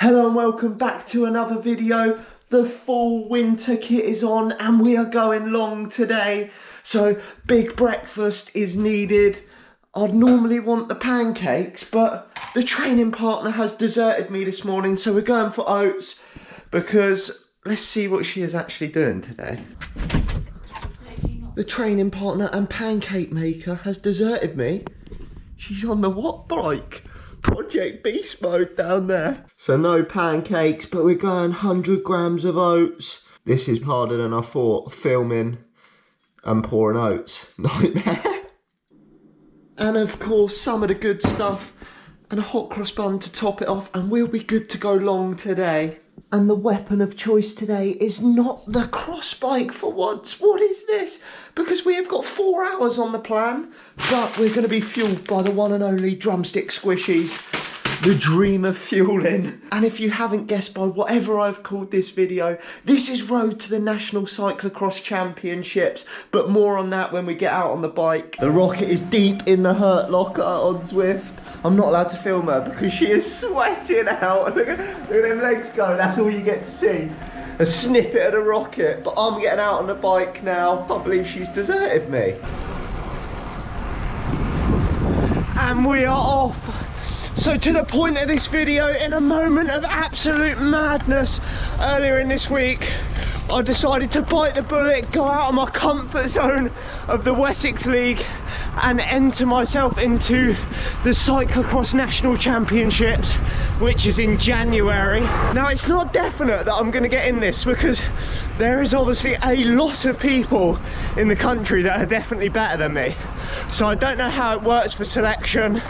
Hello and welcome back to another video. The full winter kit is on and we are going long today. So big breakfast is needed. I'd normally want the pancakes, but the training partner has deserted me this morning. So we're going for oats because let's see what she is actually doing today. The training partner and pancake maker has deserted me. She's on the what bike? Project Beast mode down there. So no pancakes, but we're going 100 grams of oats. This is harder than I thought, filming and pouring oats. Nightmare. And of course, some of the good stuff and a hot cross bun to top it off, and we'll be good to go long today. And the weapon of choice today is not the cross bike for once. What is this? Because we have got 4 hours on the plan, but we're going to be fueled by the one and only drumstick squishies, the dream of fueling. And if you haven't guessed by whatever I've called this video, this is Road to the National Cyclocross Championships, but more on that when we get out on the bike. The rocket is deep in the hurt locker on Zwift. I'm not allowed to film her because she is sweating out. Look at them legs go, that's all you get to see. A snippet of the rocket, but I'm getting out on the bike now. I can't believe she's deserted me. And we are off. So to the point of this video, in a moment of absolute madness earlier in this week, I decided to bite the bullet, go out of my comfort zone of the Wessex League and enter myself into the Cyclocross National Championships, which is in January. Now it's not definite that I'm going to get in this because there is obviously a lot of people in the country that are definitely better than me. So I don't know how it works for selection,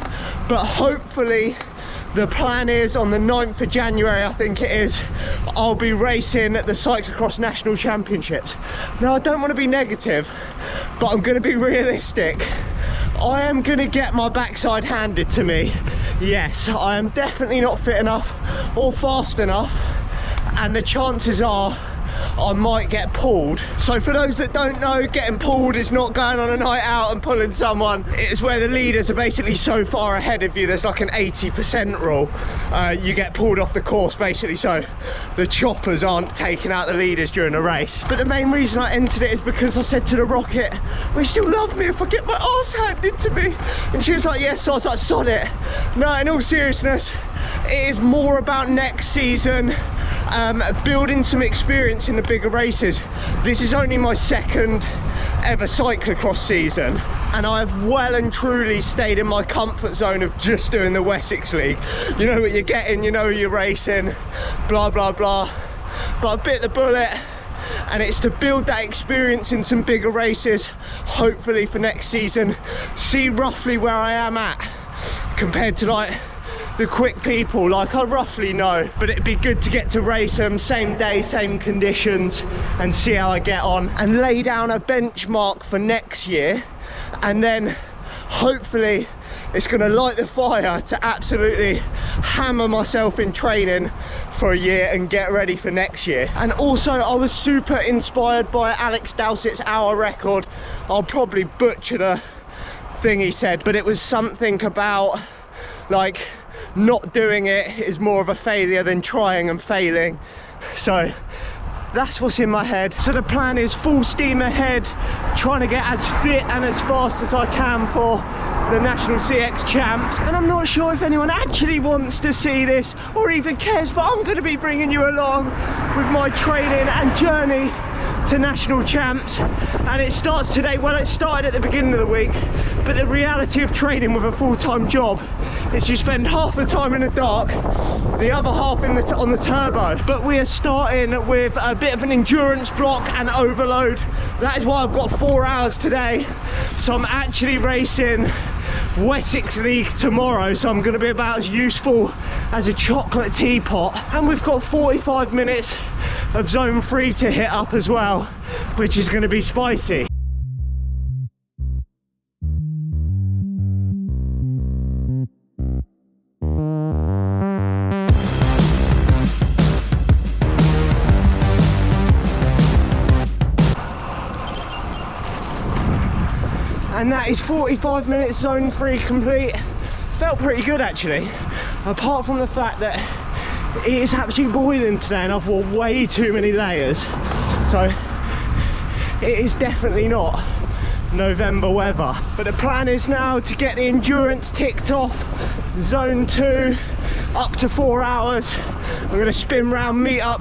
but hopefully the plan is on the 9th of January, I think it is, I'll be racing at the Cyclocross National Championships. Now I don't want to be negative, but I'm going to be realistic. I am going to get my backside handed to me. Yes, I am definitely not fit enough or fast enough, and the chances are I might get pulled. So for those that don't know, getting pulled is not going on a night out and pulling someone. It's where the leaders are basically so far ahead of you, there's like an 80% rule. You get pulled off the course basically, so the choppers aren't taking out the leaders during a race. But the main reason I entered it is because I said to the rocket, "Will you still love me if I get my arse handed to me?" And she was like, "Yes." So I was like, sod it. No, in all seriousness, it is more about next season, building some experience in the bigger races. This is only my second ever cyclocross season, and I have well and truly stayed in my comfort zone of just doing the Wessex League. You know what you're getting, you know who you're racing, blah blah blah. But I bit the bullet, and it's to build that experience in some bigger races, hopefully for next season, see roughly where I am at compared to like the quick people. Like I roughly know, but it'd be good to get to race them same day, same conditions, and see how I get on and lay down a benchmark for next year. And then hopefully it's going to light the fire to absolutely hammer myself in training for a year and get ready for next year. And also I was super inspired by Alex Dowsett's hour record. I'll probably butcher the thing he said, but it was something about like not doing it is more of a failure than trying and failing. So that's what's in my head. So the plan is full steam ahead, trying to get as fit and as fast as I can for the National CX Champs. And I'm not sure if anyone actually wants to see this or even cares, but I'm going to be bringing you along with my training and journey to National Champs. And it starts today. Well, it started at the beginning of the week, but the reality of training with a full-time job is you spend half the time in the dark, the other half on the turbo. But we are starting with a bit of an endurance block and overload. That is why I've got 4 hours today. So I'm actually racing Wessex League tomorrow, so I'm going to be about as useful as a chocolate teapot. And we've got 45 minutes of zone 3 to hit up as well, which is going to be spicy. And that is 45 minutes zone 3 complete. Felt pretty good actually, apart from the fact that it is absolutely boiling today and I've worn way too many layers. So it is definitely not November weather. But the plan is now to get the endurance ticked off, zone 2, up to 4 hours. I'm going to spin round, meet up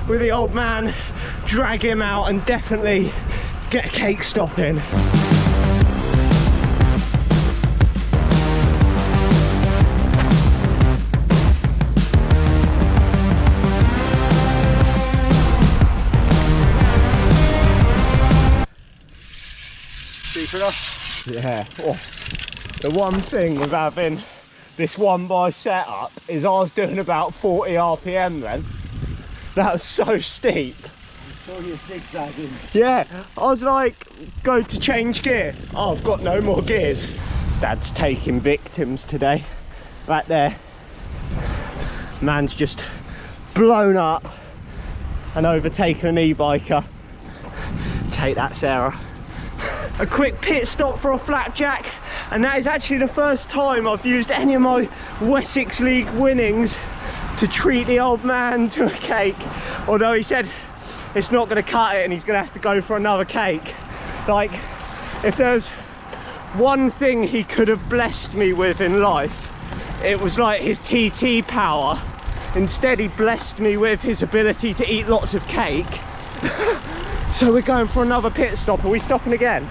with the old man, drag him out and definitely get a cake stop in. Deep enough? Yeah. Oh. The one thing with having this one by setup is I was doing about 40 RPM then. That was so steep. I saw you zigzagging. Yeah, I was like, go to change gear. Oh, I've got no more gears. Dad's taking victims today. Right there. Man's just blown up and overtaken an e-biker. Take that, Sarah. A quick pit stop for a flapjack, and that is actually the first time I've used any of my Wessex League winnings to treat the old man to a cake, although he said it's not going to cut it and he's going to have to go for another cake. Like, if there's one thing he could have blessed me with in life, it was like his TT power. Instead he blessed me with his ability to eat lots of cake. So we're going for another pit stop. Are we stopping again?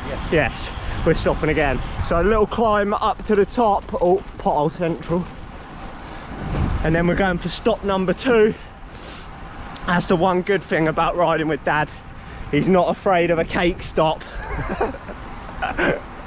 Yes. Yes, we're stopping again. So a little climb up to the top. Oh, pothole central. And then we're going for stop number 2. That's the one good thing about riding with Dad. He's not afraid of a cake stop.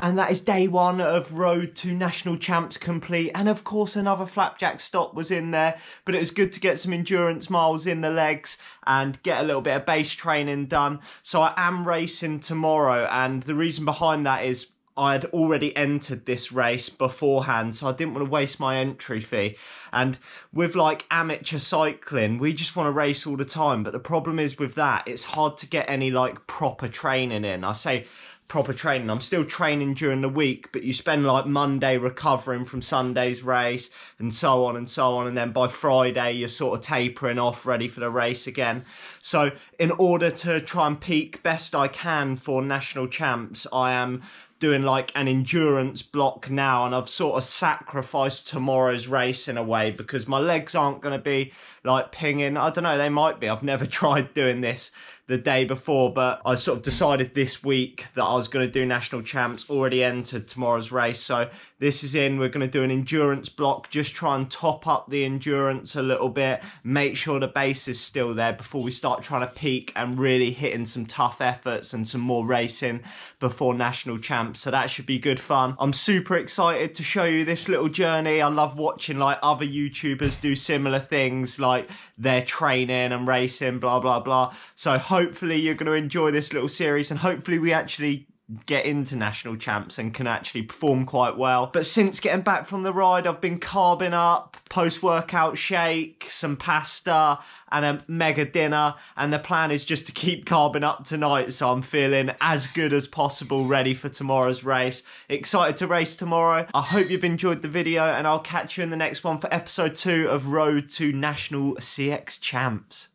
And that is day 1 of Road to National Champs complete. And of course another flapjack stop was in there, but it was good to get some endurance miles in the legs and get a little bit of base training done. So I am racing tomorrow, and the reason behind that is I had already entered this race beforehand, so I didn't want to waste my entry fee. And with like amateur cycling, we just want to race all the time, but the problem is with that, it's hard to get any like proper training in. I say proper training, I'm still training during the week, but you spend like Monday recovering from Sunday's race and so on and so on, and then by Friday you're sort of tapering off, ready for the race again. So in order to try and peak best I can for National Champs, I am doing like an endurance block now, and I've sort of sacrificed tomorrow's race in a way because my legs aren't going to be like pinging. I don't know, they might be. I've never tried doing this the day before, but I sort of decided this week that I was going to do National Champs, already entered tomorrow's race. So this is in, we're going to do an endurance block, just try and top up the endurance a little bit, make sure the base is still there before we start trying to peak and really hitting some tough efforts and some more racing before National Champs. So that should be good fun. I'm super excited to show you this little journey. I love watching like other YouTubers do similar things, like their training and racing, blah, blah, blah. So hopefully you're going to enjoy this little series, and hopefully we actually get into National Champs and can actually perform quite well. But since getting back from the ride, I've been carbing up, post-workout shake, some pasta and a mega dinner, and the plan is just to keep carbing up tonight, so I'm feeling as good as possible, ready for tomorrow's race. Excited to race tomorrow. I hope you've enjoyed the video, and I'll catch you in the next one for episode 2 of Road to National CX Champs.